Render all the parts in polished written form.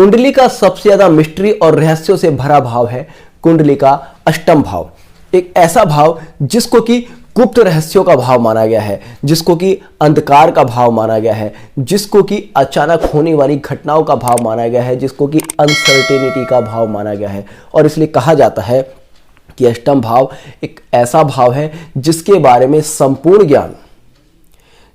कुंडली का सबसे ज्यादा मिस्ट्री और रहस्यों से भरा भाव है कुंडली का अष्टम भाव। एक ऐसा भाव जिसको कि गुप्त रहस्यों का भाव माना गया है, जिसको कि अंधकार का भाव माना गया है, जिसको कि अचानक होने वाली घटनाओं का भाव माना गया है, जिसको कि अनसर्टेनिटी का भाव माना गया है। और इसलिए कहा जाता है कि अष्टम भाव एक ऐसा भाव है जिसके बारे में संपूर्ण ज्ञान,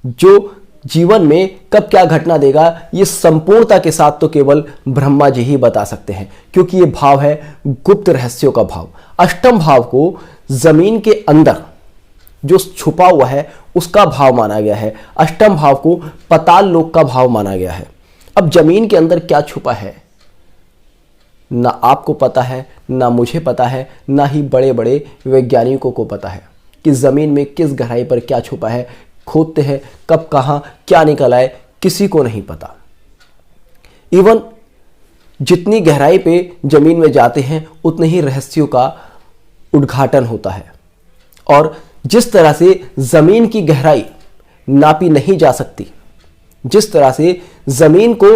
जो जीवन में कब क्या घटना देगा, ये संपूर्णता के साथ तो केवल ब्रह्मा जी ही बता सकते हैं, क्योंकि ये भाव है गुप्त रहस्यों का भाव। अष्टम भाव को जमीन के अंदर जो छुपा हुआ है उसका भाव माना गया है। अष्टम भाव को पाताल लोक का भाव माना गया है। अब जमीन के अंदर क्या छुपा है ना आपको पता है, ना मुझे पता है, ना ही बड़े बड़े वैज्ञानिकों को पता है कि जमीन में किस गहराई पर क्या छुपा है। खोदते हैं, कब कहां क्या निकल आए किसी को नहीं पता। इवन जितनी गहराई पे जमीन में जाते हैं उतने ही रहस्यों का उद्घाटन होता है। और जिस तरह से जमीन की गहराई नापी नहीं जा सकती, जिस तरह से जमीन को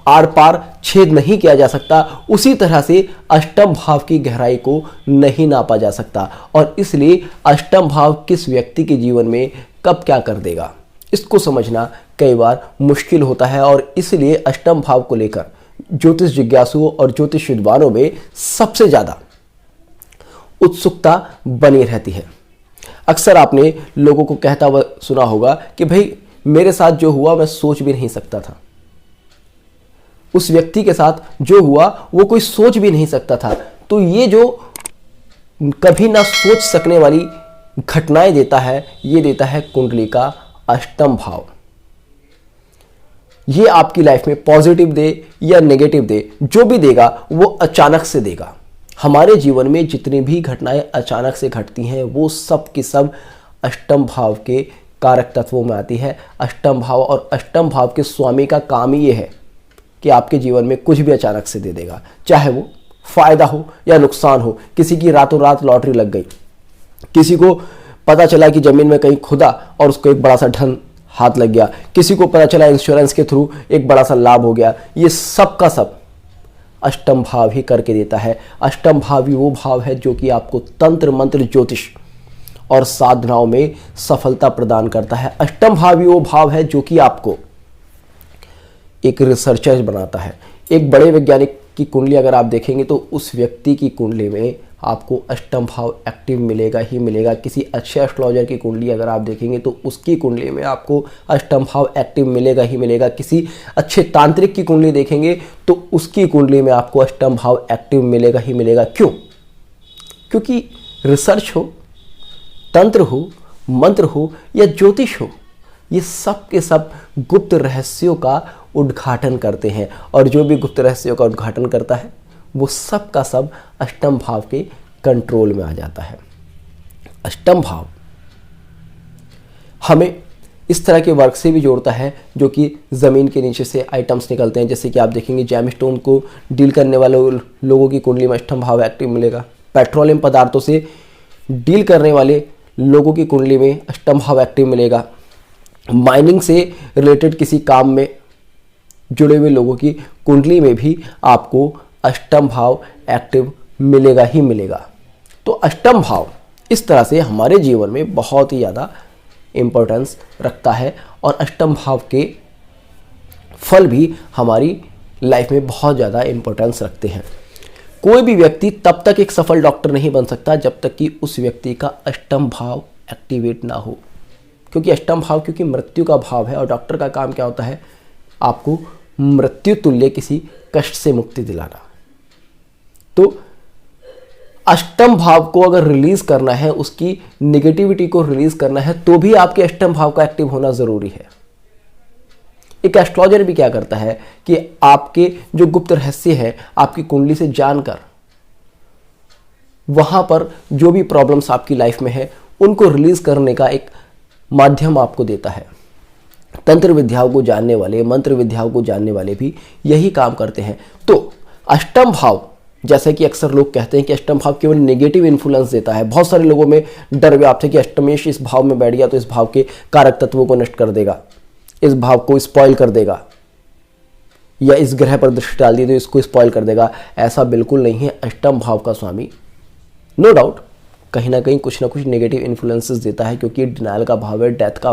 आर पार छेद नहीं किया जा सकता, उसी तरह से अष्टम भाव की गहराई को नहीं नापा जा सकता। और इसलिए अष्टम भाव किस व्यक्ति के जीवन में कब क्या कर देगा, इसको समझना कई बार मुश्किल होता है। और इसलिए अष्टम भाव को लेकर ज्योतिष जिज्ञासुओं और ज्योतिष विद्वानों में सबसे ज्यादा उत्सुकता बनी रहती है। अक्सर आपने लोगों को कहता हुआ सुना होगा कि भाई मेरे साथ जो हुआ मैं सोच भी नहीं सकता था, उस व्यक्ति के साथ जो हुआ वो कोई सोच भी नहीं सकता था। तो ये जो कभी ना सोच सकने वाली घटनाएं देता है, ये देता है कुंडली का अष्टम भाव। ये आपकी लाइफ में पॉजिटिव दे या नेगेटिव दे, जो भी देगा वो अचानक से देगा। हमारे जीवन में जितनी भी घटनाएं अचानक से घटती हैं वो सब की सब अष्टम भाव के कारक तत्वों में आती है। अष्टम भाव और अष्टम भाव के स्वामी का काम ही ये है कि आपके जीवन में कुछ भी अचानक से दे देगा, चाहे वो फायदा हो या नुकसान हो। किसी की रातों रात लॉटरी लग गई, किसी को पता चला कि जमीन में कहीं खुदा और उसको एक बड़ा सा धन हाथ लग गया, किसी को पता चला इंश्योरेंस के थ्रू एक बड़ा सा लाभ हो गया। ये सब का सब अष्टम भाव ही करके देता है। अष्टम भाव ही वो भाव है जो कि आपको तंत्र मंत्र ज्योतिष और साधनाओं में सफलता प्रदान करता है। अष्टम भाव ही वो भाव है जो कि आपको एक रिसर्चर बनाता है। एक बड़े वैज्ञानिक की कुंडली अगर आप देखेंगे तो उस व्यक्ति की कुंडली में आपको अष्टम भाव एक्टिव मिलेगा ही मिलेगा। किसी अच्छे एस्ट्रोलॉजर की कुंडली अगर आप देखेंगे तो उसकी कुंडली में आपको अष्टम भाव एक्टिव मिलेगा ही मिलेगा। किसी अच्छे तांत्रिक की कुंडली देखेंगे तो उसकी कुंडली में आपको अष्टम भाव एक्टिव मिलेगा ही मिलेगा। क्यों? क्योंकि रिसर्च हो, तंत्र हो, मंत्र हो या ज्योतिष हो, ये सब के सब गुप्त रहस्यों का उद्घाटन करते हैं। और जो भी गुप्त रहस्यों का उद्घाटन करता है वो सब का सब अष्टम भाव के कंट्रोल में आ जाता है। अष्टम भाव हमें इस तरह के वर्क से भी जोड़ता है जो कि ज़मीन के नीचे से आइटम्स निकलते हैं। जैसे कि आप देखेंगे जेमस्टोन को डील करने वाले लोगों की कुंडली में अष्टम भाव एक्टिव मिलेगा। पेट्रोलियम पदार्थों से डील करने वाले लोगों की कुंडली में अष्टम भाव एक्टिव मिलेगा। माइनिंग से रिलेटेड किसी काम में जुड़े हुए लोगों की कुंडली में भी आपको अष्टम भाव एक्टिव मिलेगा ही मिलेगा। तो अष्टम भाव इस तरह से हमारे जीवन में बहुत ही ज़्यादा इम्पोर्टेंस रखता है और अष्टम भाव के फल भी हमारी लाइफ में बहुत ज़्यादा इम्पोर्टेंस रखते हैं। कोई भी व्यक्ति तब तक एक सफल डॉक्टर नहीं बन सकता जब तक कि उस व्यक्ति का अष्टम भाव एक्टिवेट ना हो, क्योंकि अष्टम भाव क्योंकि मृत्यु का भाव है और डॉक्टर का काम क्या होता है? आपको मृत्यु तुल्य किसी कष्ट से मुक्ति दिलाना। तो अष्टम भाव को अगर रिलीज करना है, उसकी नेगेटिविटी को रिलीज करना है, तो भी आपके अष्टम भाव का एक्टिव होना जरूरी है। एक एस्ट्रोलॉजर भी क्या करता है कि आपके जो गुप्त रहस्य है आपकी कुंडली से जानकर वहां पर जो भी प्रॉब्लम्स आपकी लाइफ में है उनको रिलीज करने का एक माध्यम आपको देता है। तंत्र विद्याओं को जानने वाले, मंत्र विद्याओं को जानने वाले भी यही काम करते हैं। तो अष्टम भाव, जैसे कि अक्सर लोग कहते हैं कि अष्टम भाव केवल नेगेटिव इन्फ्लुएंस देता है। बहुत सारे लोगों में डर व्याप्त है कि अष्टमेश इस भाव में बैठ गया तो इस भाव के कारक तत्वों को नष्ट कर देगा, इस भाव को स्पॉइल कर देगा। या इस ग्रह पर दृष्टि डाल दी तो इसको स्पॉइल कर देगा, ऐसा बिल्कुल नहीं है। अष्टम भाव का स्वामी नो डाउट कहीं ना कहीं कुछ ना कुछ नेगेटिव इन्फ्लुएंसेस देता है, क्योंकि डिनायल का भाव है, डेथ का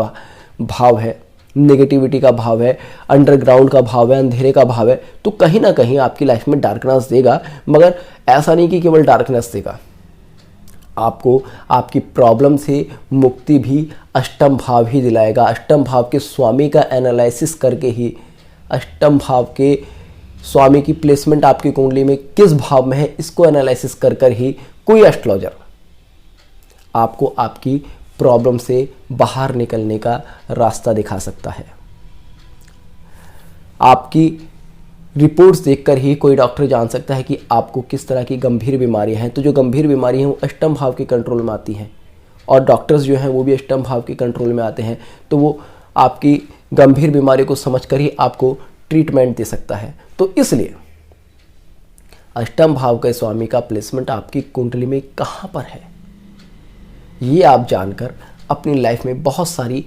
भाव है, नेगेटिविटी का भाव है, अंडरग्राउंड का भाव है, अंधेरे का भाव है। तो कहीं ना कहीं आपकी लाइफ में डार्कनेस देगा, मगर ऐसा नहीं कि केवल डार्कनेस देगा, आपको आपकी प्रॉब्लम से मुक्ति भी अष्टम भाव ही दिलाएगा। अष्टम भाव के स्वामी का एनालिसिस करके ही, अष्टम भाव के स्वामी की प्लेसमेंट आपकी कुंडली में किस भाव में है, इसको एनालिसिस कर कर ही कोई एस्ट्रोलॉजर आपको आपकी प्रॉब्लम से बाहर निकलने का रास्ता दिखा सकता है। आपकी रिपोर्ट्स देखकर ही कोई डॉक्टर जान सकता है कि आपको किस तरह की गंभीर बीमारियां हैं। तो जो गंभीर बीमारी हैं वो अष्टम भाव के कंट्रोल में आती हैं, और डॉक्टर्स जो हैं वो भी अष्टम भाव के कंट्रोल में आते हैं। तो वो आपकी गंभीर बीमारी को समझकर ही आपको ट्रीटमेंट दे सकता है। तो इसलिए अष्टम भाव के स्वामी का प्लेसमेंट आपकी कुंडली में कहाँ पर है, ये आप जानकर अपनी लाइफ में बहुत सारी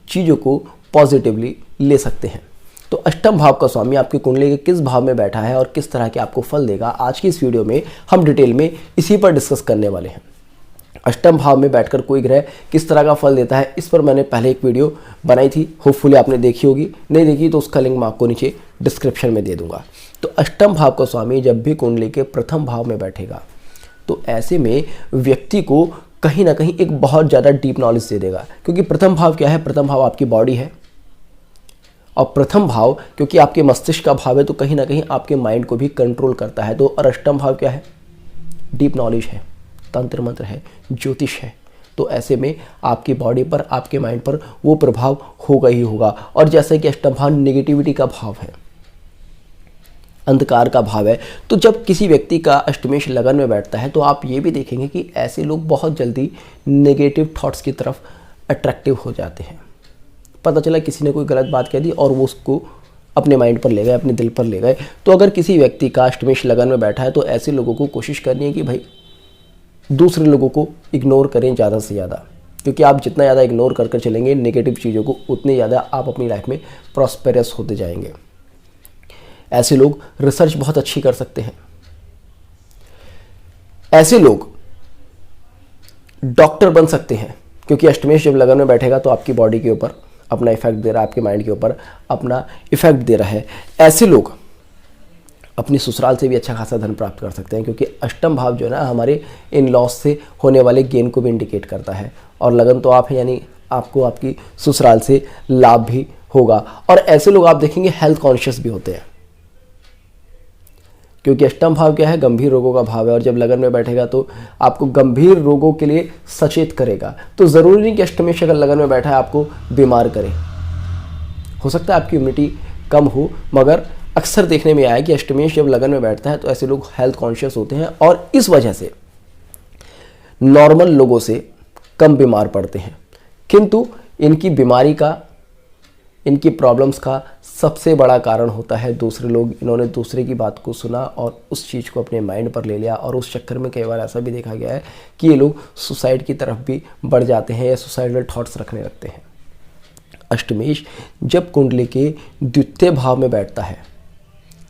चीज़ों को पॉजिटिवली ले सकते हैं। तो अष्टम भाव का स्वामी आपकी कुंडली के किस भाव में बैठा है और किस तरह के आपको फल देगा, आज की इस वीडियो में हम डिटेल में इसी पर डिस्कस करने वाले हैं। अष्टम भाव में बैठकर कोई ग्रह किस तरह का फल देता है, इस पर मैंने पहले एक वीडियो बनाई थी, होपफुली आपने देखी होगी। नहीं देखी तो उसका लिंक मैं आपको नीचे डिस्क्रिप्शन में दे दूंगा। तो अष्टम भाव का स्वामी जब भी कुंडली के प्रथम भाव में बैठेगा तो ऐसे में व्यक्ति को कहीं ना कहीं एक बहुत ज़्यादा डीप नॉलेज दे देगा, क्योंकि प्रथम भाव क्या है, प्रथम भाव आपकी बॉडी है, और प्रथम भाव क्योंकि आपके मस्तिष्क का भाव है तो कहीं ना कहीं आपके माइंड को भी कंट्रोल करता है। तो और अष्टम भाव क्या है, डीप नॉलेज है, तंत्र मंत्र है, ज्योतिष है। तो ऐसे में आपकी बॉडी पर, आपके माइंड पर वो प्रभाव होगा ही होगा। और जैसे कि अष्टम भाव नेगेटिविटी का भाव है, अंधकार का भाव है, तो जब किसी व्यक्ति का अष्टमेश लगन में बैठता है तो आप ये भी देखेंगे कि ऐसे लोग बहुत जल्दी नेगेटिव थॉट्स की तरफ अट्रैक्टिव हो जाते हैं। पता चला किसी ने कोई गलत बात कह दी और वो उसको अपने माइंड पर ले गए, अपने दिल पर ले गए। तो अगर किसी व्यक्ति का अष्टमेश लगन में बैठा है तो ऐसे लोगों को कोशिश करनी है कि भाई दूसरे लोगों को इग्नोर करें ज़्यादा से ज़्यादा, क्योंकि आप जितना ज़्यादा इग्नोर कर चलेंगे नेगेटिव चीज़ों को, उतने ज़्यादा आप अपनी लाइफ में प्रॉस्पेरस होते जाएंगे। ऐसे लोग रिसर्च बहुत अच्छी कर सकते हैं, ऐसे लोग डॉक्टर बन सकते हैं, क्योंकि अष्टमेश जब लगन में बैठेगा तो आपकी बॉडी के ऊपर अपना इफेक्ट दे रहा है, आपके माइंड के ऊपर अपना इफेक्ट दे रहा है। ऐसे लोग अपनी ससुराल से भी अच्छा खासा धन प्राप्त कर सकते हैं, क्योंकि अष्टम भाव जो है ना हमारे इन लॉस से होने वाले गेन को भी इंडिकेट करता है। और लगन तो आप है, यानी आपको आपकी ससुराल से लाभ भी होगा। और ऐसे लोग आप देखेंगे हेल्थ कॉन्शियस भी होते हैं, क्योंकि अष्टम भाव क्या है, गंभीर रोगों का भाव है, और जब लगन में बैठेगा तो आपको गंभीर रोगों के लिए सचेत करेगा। तो ज़रूरी नहीं कि अष्टमेश अगर लगन में बैठा है आपको बीमार करे, हो सकता है आपकी इम्यूनिटी कम हो, मगर अक्सर देखने में आया है कि अष्टमेश जब लगन में बैठता है तो ऐसे लोग हेल्थ कॉन्शियस होते हैं और इस वजह से नॉर्मल लोगों से कम बीमार पड़ते हैं। किंतु इनकी बीमारी का, इनकी प्रॉब्लम्स का सबसे बड़ा कारण होता है दूसरे लोग। इन्होंने दूसरे की बात को सुना और उस चीज़ को अपने माइंड पर ले लिया, और उस चक्कर में कई बार ऐसा भी देखा गया है कि ये लोग सुसाइड की तरफ भी बढ़ जाते हैं या सुसाइडल थॉट्स रखने लगते हैं। अष्टमेश जब कुंडली के द्वितीय भाव में बैठता है,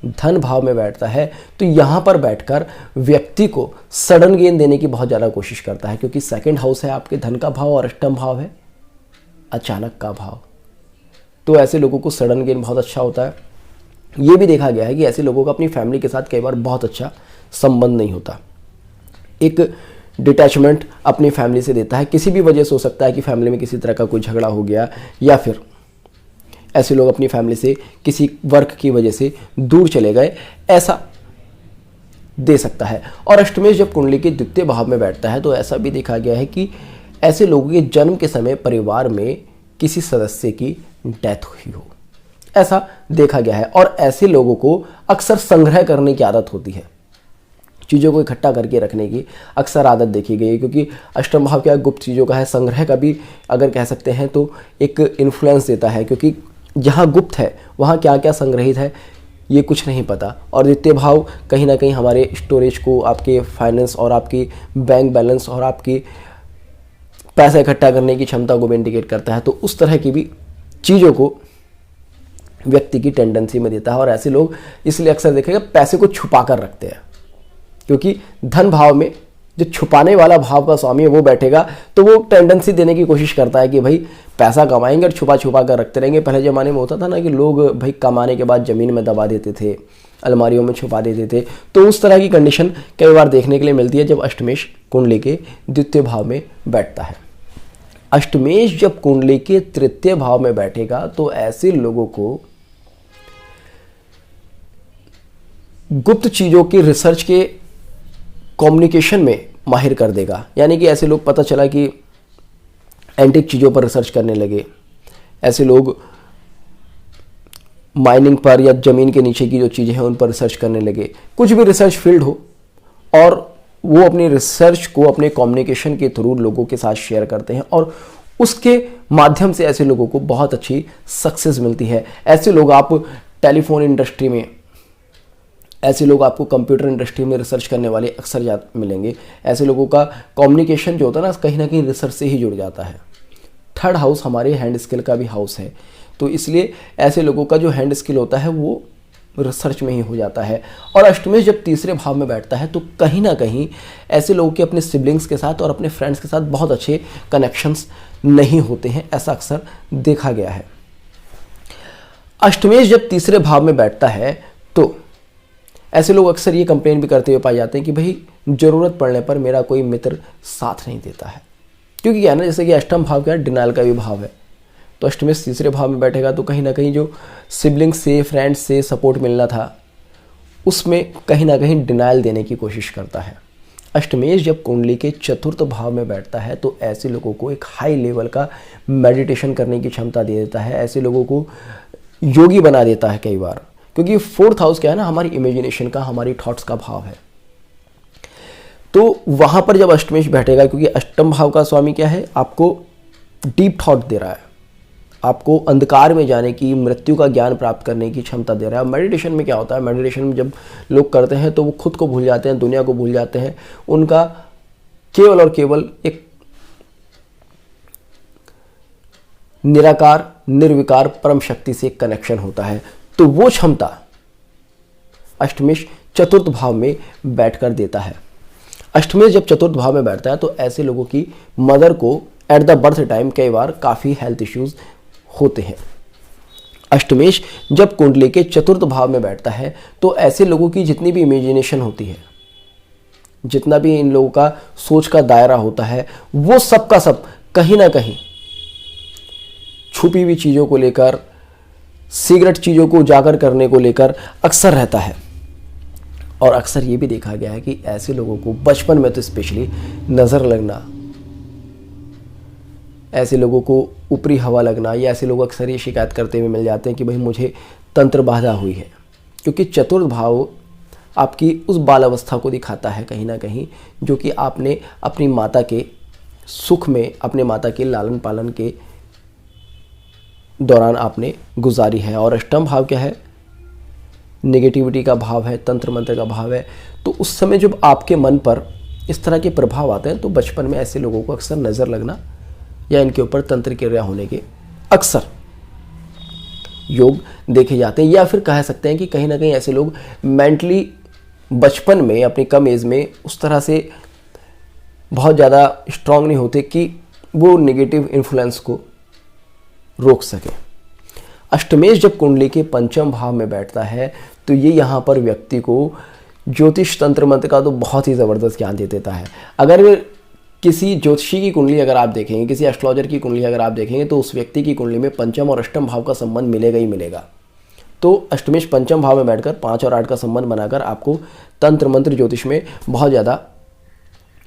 धन भाव में बैठता है, तो यहाँ पर बैठकर व्यक्ति को सडन गेन देने की बहुत ज़्यादा कोशिश करता है, क्योंकि सेकंड हाउस है आपके धन का भाव और अष्टम भाव है अचानक का भाव। तो ऐसे लोगों को सडन गेन बहुत अच्छा होता है। ये भी देखा गया है कि ऐसे लोगों का अपनी फैमिली के साथ कई बार बहुत अच्छा संबंध नहीं होता, एक डिटैचमेंट अपनी फैमिली से देता है। किसी भी वजह से हो सकता है कि फैमिली में किसी तरह का कोई झगड़ा हो गया, या फिर ऐसे लोग अपनी फैमिली से किसी वर्क की वजह से दूर चले गए, ऐसा दे सकता है। और अष्टमेश जब कुंडली के द्वितीय भाव में बैठता है तो ऐसा भी देखा गया है कि ऐसे लोगों के जन्म के समय परिवार में किसी सदस्य की डेथ हुई हो, ऐसा देखा गया है। और ऐसे लोगों को अक्सर संग्रह करने की आदत होती है, चीज़ों को इकट्ठा करके रखने की अक्सर आदत देखी गई है, क्योंकि अष्टम भाव क्या गुप्त चीज़ों का है, संग्रह का भी अगर कह सकते हैं तो एक इन्फ्लुएंस देता है, क्योंकि जहाँ गुप्त है वहाँ क्या क्या संग्रहित है ये कुछ नहीं पता। और द्वितीय भाव कहीं ना कहीं हमारे स्टोरेज को, आपके फाइनेंस और आपकी बैंक बैलेंस और आपकी पैसा इकट्ठा करने की क्षमता को भी इंडिकेट करता है। तो उस तरह की भी चीज़ों को व्यक्ति की टेंडेंसी में देता है। और ऐसे लोग इसलिए अक्सर देखेगा पैसे को छुपा कर रखते हैं, क्योंकि धन भाव में जो छुपाने वाला भाव का स्वामी है वो बैठेगा, तो वो टेंडेंसी देने की कोशिश करता है कि भाई पैसा कमाएंगे और छुपा छुपा कर रखते रहेंगे। पहले ज़माने में होता था ना कि लोग भाई कमाने के बाद ज़मीन में दबा देते थे, अलमारियों में छुपा देते थे। तो उस तरह की कंडीशन कई बार देखने के लिए मिलती है जब अष्टमेश कुंडली के द्वितीय भाव में बैठता है। अष्टमेश जब कुंडली के तृतीय भाव में बैठेगा तो ऐसे लोगों को गुप्त चीज़ों की रिसर्च के कम्युनिकेशन में माहिर कर देगा। यानी कि ऐसे लोग, पता चला कि एंटिक चीज़ों पर रिसर्च करने लगे, ऐसे लोग माइनिंग पर या ज़मीन के नीचे की जो चीज़ें हैं उन पर रिसर्च करने लगे, कुछ भी रिसर्च फील्ड हो, और वो अपनी रिसर्च को अपने कम्युनिकेशन के थ्रू लोगों के साथ शेयर करते हैं और उसके माध्यम से ऐसे लोगों को बहुत अच्छी सक्सेस मिलती है। ऐसे लोग आप टेलीफोन इंडस्ट्री में, ऐसे लोग आपको कंप्यूटर इंडस्ट्री में रिसर्च करने वाले अक्सर मिलेंगे। ऐसे लोगों का कम्युनिकेशन जो होता है ना कहीं रिसर्च से ही जुड़ जाता है। थर्ड हाउस हमारे हैंड स्किल का भी हाउस है, तो इसलिए ऐसे लोगों का जो हैंड स्किल होता है वो रिसर्च में ही हो जाता है। और अष्टमेश जब तीसरे भाव में बैठता है तो कहीं ना कहीं ऐसे लोगों के अपने सिबलिंग्स के साथ और अपने फ्रेंड्स के साथ बहुत अच्छे कनेक्शंस नहीं होते हैं, ऐसा अक्सर देखा गया है। अष्टमेश जब तीसरे भाव में बैठता है तो ऐसे लोग अक्सर ये कंप्लेन भी करते हुए पाए जाते हैं कि भाई ज़रूरत पड़ने पर मेरा कोई मित्र साथ नहीं देता है। क्योंकि क्या है ना, जैसे कि अष्टम भाव क्या है, डिनाइल का भी भाव है, तो अष्टमेश तीसरे भाव में बैठेगा तो कहीं ना कहीं जो सिबलिंग से, फ्रेंड्स से सपोर्ट मिलना था उसमें कहीं ना कहीं डिनाइल देने की कोशिश करता है। अष्टमेश जब कुंडली के चतुर्थ भाव में बैठता है तो ऐसे लोगों को एक हाई लेवल का मेडिटेशन करने की क्षमता दे देता है, ऐसे लोगों को योगी बना देता है कई बार। क्योंकि फोर्थ हाउस क्या है ना, हमारी इमेजिनेशन का, हमारी थॉट्स का भाव है। तो वहां पर जब अष्टमेश बैठेगा, क्योंकि अष्टम भाव का स्वामी क्या है, आपको डीप थॉट दे रहा है, आपको अंधकार में जाने की, मृत्यु का ज्ञान प्राप्त करने की क्षमता दे रहा है। मेडिटेशन में क्या होता है, मेडिटेशन में जब लोग करते हैं तो वो खुद को भूल जाते हैं, दुनिया को भूल जाते हैं, उनका केवल और केवल एक निराकार, निर्विकार परम शक्ति से कनेक्शन होता है। तो वो क्षमता अष्टमेश चतुर्थ भाव में बैठकर देता है। अष्टमेश जब चतुर्थ भाव में बैठता है तो ऐसे लोगों की मदर को एट द बर्थ टाइम कई बार काफ़ी हेल्थ इश्यूज होते हैं। अष्टमेश जब कुंडली के चतुर्थ भाव में बैठता है तो ऐसे लोगों की जितनी भी इमेजिनेशन होती है, जितना भी इन लोगों का सोच का दायरा होता है, वो सब का सब कहीं ना कहीं छुपी हुई चीज़ों को लेकर, सीक्रेट चीज़ों को उजागर करने को लेकर अक्सर रहता है। और अक्सर ये भी देखा गया है कि ऐसे लोगों को बचपन में तो स्पेशली नज़र लगना, ऐसे लोगों को ऊपरी हवा लगना, या ऐसे लोग अक्सर ये शिकायत करते हुए मिल जाते हैं कि भाई मुझे तंत्र बाधा हुई है। क्योंकि चतुर्थ भाव आपकी उस बाल अवस्था को दिखाता है कहीं ना कहीं, जो कि आपने अपनी माता के सुख में, अपने माता के लालन पालन के दौरान आपने गुजारी है। और अष्टम भाव क्या है, नेगेटिविटी का भाव है, तंत्र मंत्र का भाव है। तो उस समय जब आपके मन पर इस तरह के प्रभाव आते हैं तो बचपन में ऐसे लोगों को अक्सर नज़र लगना या इनके ऊपर तंत्र क्रिया होने के अक्सर योग देखे जाते हैं। या फिर कह सकते हैं कि कहीं ना कहीं ऐसे लोग मेंटली बचपन में, अपनी कम एज में उस तरह से बहुत ज़्यादा स्ट्रांग नहीं होते कि वो नेगेटिव इन्फ्लुएंस को रोक सके। अष्टमेश जब कुंडली के पंचम भाव में बैठता है तो ये यहाँ पर व्यक्ति को ज्योतिष तंत्र मंत्र का तो बहुत ही ज़बरदस्त ज्ञान दे देता है। अगर किसी ज्योतिषी की कुंडली अगर आप देखेंगे, किसी एस्ट्रोलॉजर की कुंडली अगर आप देखेंगे, तो उस व्यक्ति की कुंडली में पंचम और अष्टम भाव का संबंध मिलेगा ही मिलेगा। तो अष्टमेश पंचम भाव में बैठकर 5 और 8 का संबंध बनाकर आपको तंत्र मंत्र ज्योतिष में बहुत ज़्यादा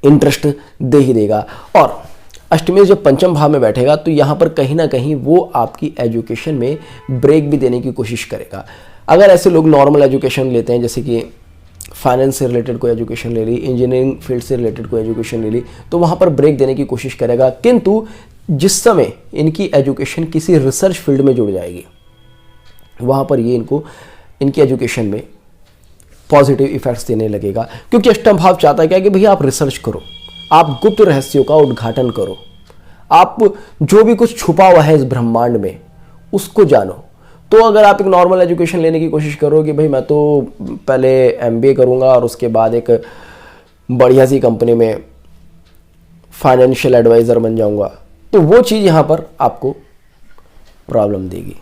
इंटरेस्ट दे ही देगा। और अष्टमेश जब पंचम भाव में बैठेगा तो यहाँ पर कहीं ना कहीं वो आपकी एजुकेशन में ब्रेक भी देने की कोशिश करेगा। अगर ऐसे लोग नॉर्मल एजुकेशन लेते हैं, जैसे कि फाइनेंस से रिलेटेड कोई एजुकेशन ले ली, इंजीनियरिंग फील्ड से रिलेटेड कोई एजुकेशन ले ली, तो वहाँ पर ब्रेक देने की कोशिश करेगा। किंतु जिस समय इनकी एजुकेशन किसी रिसर्च फील्ड में जुड़ जाएगी, वहाँ पर ये इनको इनकी एजुकेशन में पॉजिटिव इफेक्ट्स देने लगेगा। क्योंकि अष्टम भाव चाहता है क्या कि भैया आप रिसर्च करो, आप गुप्त रहस्यों का उद्घाटन करो, आप जो भी कुछ छुपा हुआ है इस ब्रह्मांड में उसको जानो। तो अगर आप एक नॉर्मल एजुकेशन लेने की कोशिश करो कि भाई मैं तो पहले एमबीए करूँगा और उसके बाद एक बढ़िया सी कंपनी में फाइनेंशियल एडवाइज़र बन जाऊँगा, तो वो चीज़ यहाँ पर आपको प्रॉब्लम देगी।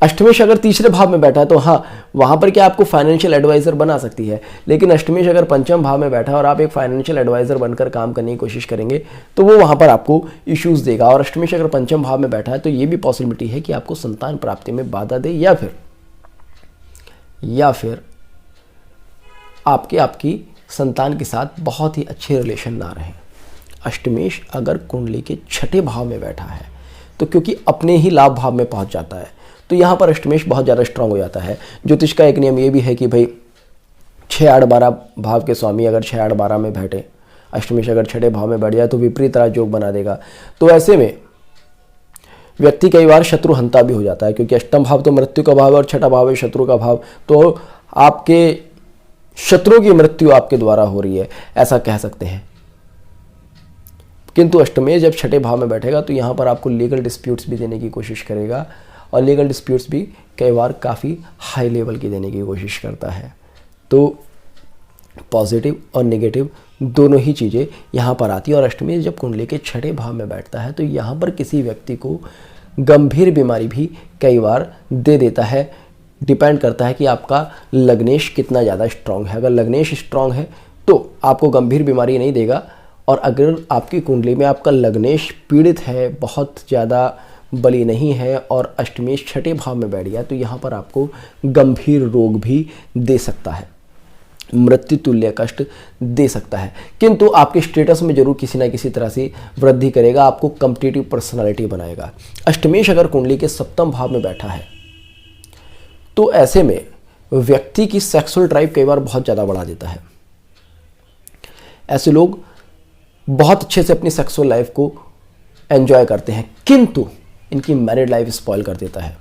अष्टमेश अगर तीसरे भाव में बैठा है तो हाँ, वहाँ पर क्या आपको फाइनेंशियल एडवाइज़र बना सकती है, लेकिन अष्टमेश अगर पंचम भाव में बैठा है और आप एक फाइनेंशियल एडवाइज़र बनकर काम करने की कोशिश करेंगे तो वो वहाँ पर आपको इश्यूज़ देगा। और अष्टमेश अगर पंचम भाव में बैठा है तो ये भी पॉसिबिलिटी है कि आपको संतान प्राप्ति में बाधा दे, या फिर आपकी संतान के साथ बहुत ही अच्छे रिलेशन ना रहे। अष्टमेश अगर कुंडली के छठे भाव में बैठा है तो क्योंकि अपने ही लाभ भाव में पहुंच जाता है, तो यहाँ पर अष्टमेश बहुत ज़्यादा स्ट्रांग हो जाता है। ज्योतिष का एक नियम ये भी है कि भाई 6, 8, 12 भाव के स्वामी अगर 6, 8, 12 में बैठे, अष्टमेश अगर छठे भाव में बैठ जाए तो विपरीत राजयोग बना देगा। तो ऐसे में व्यक्ति कई बार शत्रुहंता भी हो जाता है, क्योंकि अष्टम भाव तो मृत्यु का भाव है और छठा भाव है शत्रु का भाव, तो आपके शत्रुओं की मृत्यु आपके द्वारा हो रही है, ऐसा कह सकते हैं। किंतु अष्टमेश जब छठे भाव में बैठेगा तो यहाँ पर आपको लीगल डिस्प्यूट्स भी देने की कोशिश करेगा, और लीगल डिस्प्यूट्स भी कई बार काफ़ी हाई लेवल की देने की कोशिश करता है। तो पॉजिटिव और नेगेटिव दोनों ही चीज़ें यहाँ पर आती है। और अष्टमेश जब कुंडली के छठे भाव में बैठता है तो यहाँ पर किसी व्यक्ति को गंभीर बीमारी भी कई बार दे देता है। डिपेंड करता है कि आपका लग्नेश कितना ज़्यादा स्ट्रांग है। अगर लग्नेश स्ट्रांग है तो आपको गंभीर बीमारी नहीं देगा, और अगर आपकी कुंडली में आपका लग्नेश पीड़ित है, बहुत ज़्यादा बली नहीं है और अष्टमेश छठे भाव में बैठ गया, तो यहाँ पर आपको गंभीर रोग भी दे सकता है, मृत्यु तुल्य कष्ट दे सकता है। किंतु आपके स्टेटस में जरूर किसी ना किसी तरह से वृद्धि करेगा, आपको कॉम्पिटिटिव पर्सनालिटी बनाएगा। अष्टमेश अगर कुंडली के सप्तम भाव में बैठा है तो ऐसे में व्यक्ति की सेक्सुअल ड्राइव कई बार बहुत ज़्यादा बढ़ा देता है। ऐसे लोग बहुत अच्छे से अपनी सेक्सुअल लाइफ को एंजॉय करते हैं, किंतु इनकी मैरिड लाइफ स्पॉइल कर देता है।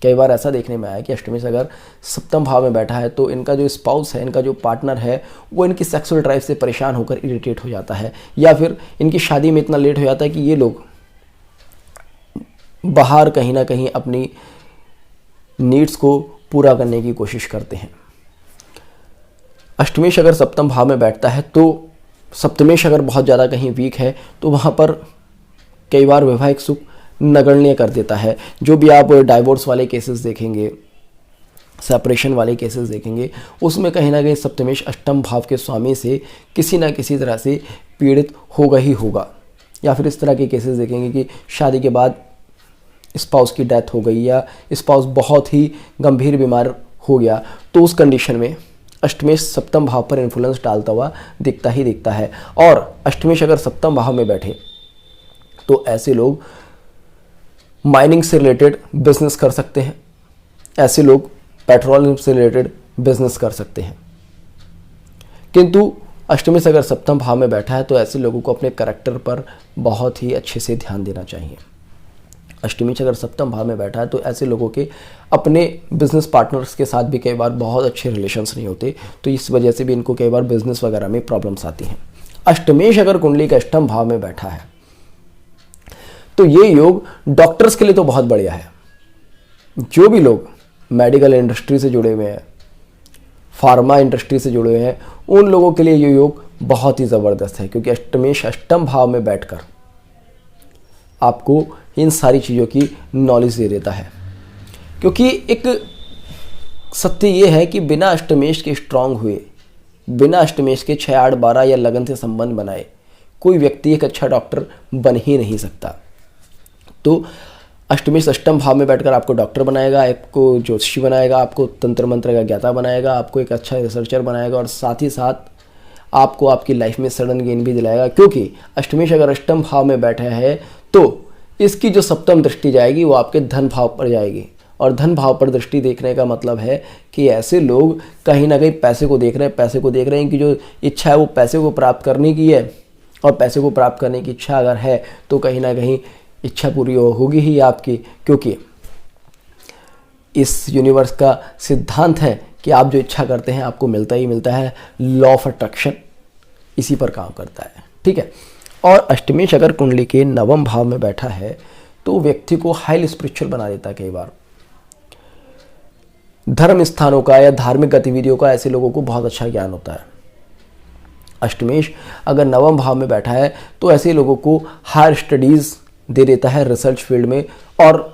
कई बार ऐसा देखने में आया कि अष्टमेश अगर सप्तम भाव में बैठा है तो इनका जो स्पाउस है, इनका जो पार्टनर है, वो इनकी सेक्सुअल ड्राइव से परेशान होकर इरिटेट हो जाता है, या फिर इनकी शादी में इतना लेट हो जाता है कि ये लोग बाहर कहीं ना कहीं अपनी नीड्स को पूरा करने की कोशिश करते हैं। अष्टमेश अगर सप्तम भाव में बैठता है तो सप्तमेश अगर बहुत ज़्यादा कहीं वीक है तो वहाँ पर कई बार वैवाहिक सुख नगण्य कर देता है। जो भी आप डाइवोर्स वाले केसेस देखेंगे, सेपरेशन वाले केसेस देखेंगे, उसमें कहीं ना कहीं सप्तमेश अष्टम भाव के स्वामी से किसी ना किसी तरह से पीड़ित होगा ही होगा। या फिर इस तरह के केसेस देखेंगे कि शादी के बाद स्पाउस की डेथ हो गई या स्पाउस बहुत ही गंभीर बीमार हो गया, तो उस कंडीशन में अष्टमेश सप्तम भाव पर इन्फ्लुएंस डालता हुआ दिखता ही दिखता है। और अष्टमेश अगर सप्तम भाव में बैठे तो ऐसे लोग माइनिंग से रिलेटेड बिजनेस कर सकते हैं, ऐसे लोग पेट्रोलियम से रिलेटेड बिजनेस कर सकते हैं। किंतु अष्टमेश अगर सप्तम भाव में बैठा है तो ऐसे लोगों को अपने कैरेक्टर पर बहुत ही अच्छे से ध्यान देना चाहिए। अष्टमेश अगर सप्तम भाव में बैठा है तो ऐसे लोगों के अपने बिजनेस पार्टनर्स के साथ भी कई बार बहुत अच्छे रिलेशंस नहीं होते, तो इस वजह से भी इनको कई बार बिजनेस वगैरह में प्रॉब्लम्स आती हैं। अष्टमेश अगर कुंडली के अष्टम भाव में बैठा है तो ये योग डॉक्टर्स के लिए तो बहुत बढ़िया है। जो भी लोग मेडिकल इंडस्ट्री से जुड़े हुए हैं, फार्मा इंडस्ट्री से जुड़े हुए हैं, उन लोगों के लिए ये योग बहुत ही ज़बरदस्त है, क्योंकि अष्टमेश अष्टम भाव में बैठकर आपको इन सारी चीज़ों की नॉलेज दे देता है। क्योंकि एक सत्य ये है कि बिना अष्टमेश के स्ट्रांग हुए, बिना अष्टमेश के 6, 8, 12 या लगन से संबंध बनाए कोई व्यक्ति एक अच्छा डॉक्टर बन ही नहीं सकता। तो अष्टमेश अष्टम भाव में बैठकर आपको डॉक्टर बनाएगा, आपको ज्योतिषी बनाएगा, आपको तंत्र मंत्र का ज्ञाता बनाएगा, आपको एक अच्छा रिसर्चर बनाएगा, और साथ ही साथ आपको आपकी लाइफ में सडन गेन भी दिलाएगा। क्योंकि अष्टमेश अगर अष्टम भाव में बैठा है तो इसकी जो सप्तम दृष्टि जाएगी वो आपके धन भाव पर जाएगी, और धन भाव पर दृष्टि देखने का मतलब है कि ऐसे लोग कहीं ना कहीं पैसे को देख रहे हैं, पैसे को देख रहे हैं कि जो इच्छा है वो पैसे को प्राप्त करने की है, और पैसे को प्राप्त करने की इच्छा अगर है तो कहीं ना कहीं इच्छा पूरी होगी ही आपकी। क्योंकि इस यूनिवर्स का सिद्धांत है कि आप जो इच्छा करते हैं आपको मिलता ही मिलता है। लॉ ऑफ अट्रैक्शन इसी पर काम करता है, ठीक है। और अष्टमेश अगर कुंडली के नवम भाव में बैठा है तो व्यक्ति को हाईली स्पिरिचुअल बना देता है कई बार। धर्म स्थानों का या धार्मिक गतिविधियों का ऐसे लोगों को बहुत अच्छा ज्ञान होता है। अष्टमेश अगर नवम भाव में बैठा है तो ऐसे लोगों को हायर स्टडीज़ दे देता है रिसर्च फील्ड में। और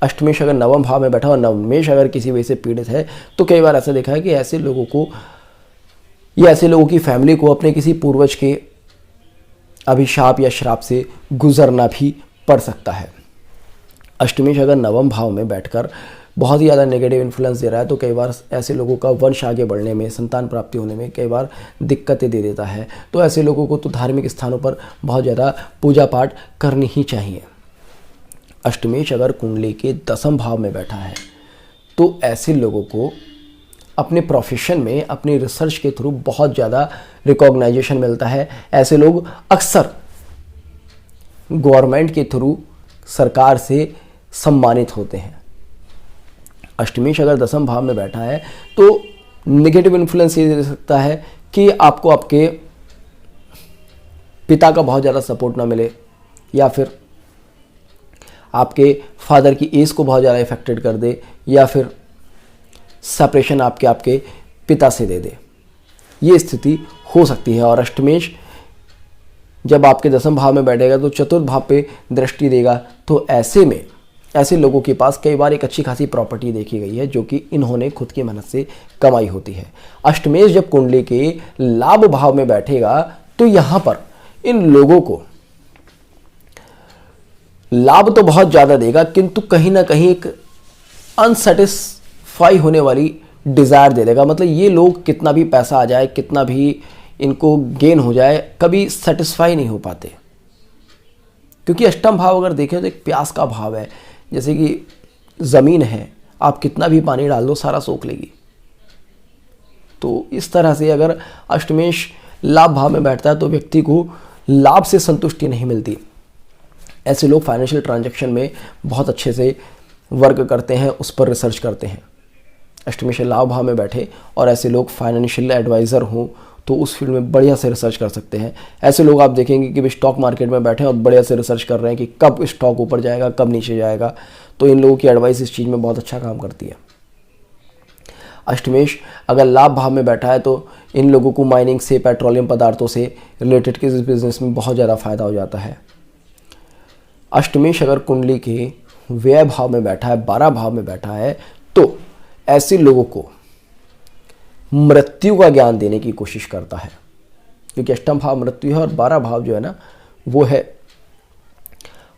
अष्टमेश अगर नवम भाव में बैठा और नवमेश अगर किसी वजह से पीड़ित है तो कई बार ऐसा देखा है कि ऐसे लोगों को या ऐसे लोगों की फैमिली को अपने किसी पूर्वज के अभिशाप या श्राप से गुजरना भी पड़ सकता है। अष्टमेश अगर नवम भाव में बैठकर बहुत ही ज़्यादा नेगेटिव इन्फ्लुएंस दे रहा है तो कई बार ऐसे लोगों का वंश आगे बढ़ने में, संतान प्राप्ति होने में कई बार दिक्कतें दे देता है। तो ऐसे लोगों को तो धार्मिक स्थानों पर बहुत ज़्यादा पूजा पाठ करनी ही चाहिए। अष्टमेश अगर कुंडली के दसम भाव में बैठा है तो ऐसे लोगों को अपने प्रोफेशन में, अपनी रिसर्च के थ्रू बहुत ज़्यादा रिकॉग्नाइजेशन मिलता है। ऐसे लोग अक्सर गवर्नमेंट के थ्रू, सरकार से सम्मानित होते हैं। अष्टमेश अगर दसम भाव में बैठा है तो नेगेटिव इन्फ्लुएंस ये दे सकता है कि आपको आपके पिता का बहुत ज़्यादा सपोर्ट ना मिले, या फिर आपके फादर की एज को बहुत ज़्यादा इफेक्टेड कर दे, या फिर सेपरेशन आपके पिता से दे दे। ये स्थिति हो सकती है। और अष्टमेश जब आपके दसम भाव में बैठेगा तो चतुर्थ भाव पे दृष्टि देगा, तो ऐसे में ऐसे लोगों के पास कई बार एक अच्छी खासी प्रॉपर्टी देखी गई है जो कि इन्होंने खुद की मेहनत से कमाई होती है। अष्टमेश जब कुंडली के लाभ भाव में बैठेगा तो यहाँ पर इन लोगों को लाभ तो बहुत ज़्यादा देगा, किंतु कहीं ना कहीं एक अनसेटिस्फाई होने वाली डिज़ायर दे देगा। मतलब ये लोग कितना भी पैसा आ जाए, कितना भी इनको गेन हो जाए, कभी सेटिस्फाई नहीं हो पाते। क्योंकि अष्टम भाव अगर देखें तो एक प्यास का भाव है। जैसे कि ज़मीन है, आप कितना भी पानी डाल दो सारा सोख लेगी। तो इस तरह से अगर अष्टमेश लाभ भाव में बैठता है तो व्यक्ति को लाभ से संतुष्टि नहीं मिलती। ऐसे लोग फाइनेंशियल ट्रांजैक्शन में बहुत अच्छे से वर्क करते हैं, उस पर रिसर्च करते हैं। अष्टमेश लाभ भाव में बैठे और ऐसे लोग फाइनेंशियल एडवाइज़र हों तो उस फील्ड में बढ़िया से रिसर्च कर सकते हैं। ऐसे लोग आप देखेंगे कि भी स्टॉक मार्केट में बैठे हैं और बढ़िया से रिसर्च कर रहे हैं कि कब स्टॉक ऊपर जाएगा, कब नीचे जाएगा। तो इन लोगों की एडवाइस इस चीज़ में बहुत अच्छा काम करती है। अष्टमेश अगर लाभ भाव में बैठा है तो इन लोगों को माइनिंग से, पेट्रोलियम पदार्थों से रिलेटेड किसी बिजनेस में बहुत ज़्यादा फायदा हो जाता है। अष्टमेश अगर कुंडली के व्यय भाव में बैठा है, 12 भाव में बैठा है, तो ऐसे लोगों को मृत्यु का ज्ञान देने की कोशिश करता है। क्योंकि अष्टम भाव मृत्यु है और 12 भाव जो है ना वो है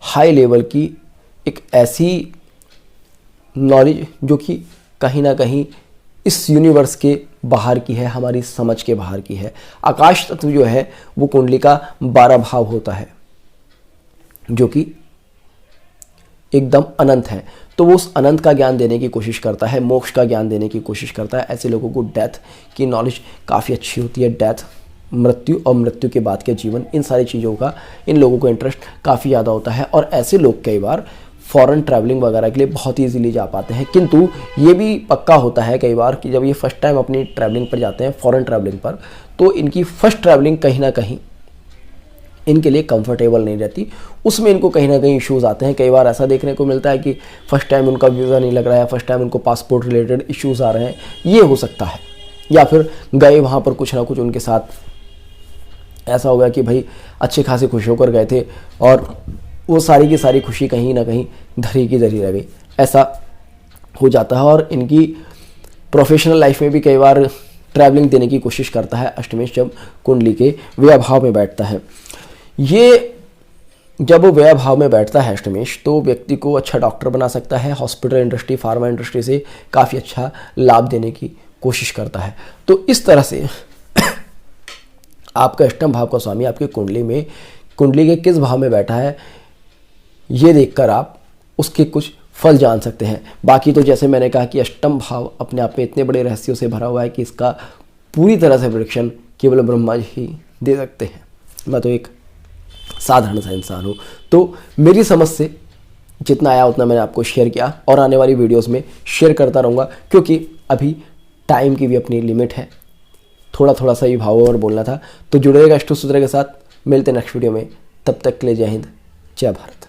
हाई लेवल की एक ऐसी नॉलेज जो कि कहीं ना कहीं इस यूनिवर्स के बाहर की है, हमारी समझ के बाहर की है। आकाश तत्व जो है वो कुंडली का 12 भाव होता है जो कि एकदम अनंत है। तो वो उस अनंत का ज्ञान देने की कोशिश करता है, मोक्ष का ज्ञान देने की कोशिश करता है। ऐसे लोगों को डेथ की नॉलेज काफ़ी अच्छी होती है। डेथ, मृत्यु और मृत्यु के बाद के जीवन, इन सारी चीज़ों का इन लोगों को इंटरेस्ट काफ़ी ज़्यादा होता है। और ऐसे लोग कई बार फॉरेन ट्रैवलिंग वगैरह के लिए बहुत ईजीली जा पाते हैं। किंतु ये भी पक्का होता है कई बार कि जब ये फर्स्ट टाइम अपनी ट्रैवलिंग पर जाते हैं, फॉरेन ट्रैवलिंग पर, तो इनकी फर्स्ट ट्रैवलिंग कहीं ना कहीं इनके लिए कंफर्टेबल नहीं रहती। उसमें इनको कहीं ना कहीं इश्यूज़ आते हैं। कई बार ऐसा देखने को मिलता है कि फ़र्स्ट टाइम उनका वीज़ा नहीं लग रहा है, फर्स्ट टाइम उनको पासपोर्ट रिलेटेड इश्यूज़ आ रहे हैं, ये हो सकता है। या फिर गए वहाँ पर कुछ ना कुछ उनके साथ ऐसा हो गया कि भाई अच्छे खासे खुश होकर गए थे और वो सारी की सारी खुशी कहीं ना कहीं धरी की धरी रह गई। ऐसा हो जाता है। और इनकी प्रोफेशनल लाइफ में भी कई बार ट्रैवलिंग देने की कोशिश करता है अष्टमेश जब कुंडली के व्यय भाव में बैठता है। ये जब वो व्यय भाव में बैठता है अष्टमेश तो व्यक्ति को अच्छा डॉक्टर बना सकता है। हॉस्पिटल इंडस्ट्री, फार्मा इंडस्ट्री से काफ़ी अच्छा लाभ देने की कोशिश करता है। तो इस तरह से आपका अष्टम भाव का स्वामी आपकी कुंडली के किस भाव में बैठा है ये देखकर आप उसके कुछ फल जान सकते हैं। बाकी तो जैसे मैंने कहा कि अष्टम भाव अपने आप में इतने बड़े रहस्यों से भरा हुआ है कि इसका पूरी तरह से प्रेडिक्शन केवल ब्रह्मा जी ही दे सकते हैं। मैं तो एक साधारण सा इंसान हूँ, तो मेरी समझ से जितना आया उतना मैंने आपको शेयर किया और आने वाली वीडियोस में शेयर करता रहूँगा, क्योंकि अभी टाइम की भी अपनी लिमिट है। थोड़ा थोड़ा सा ही भाव और बोलना था। तो जुड़ेगा अष्टसूत्र के साथ। मिलते हैं नेक्स्ट वीडियो में, तब तक के लिए जय हिंद, जय भारत।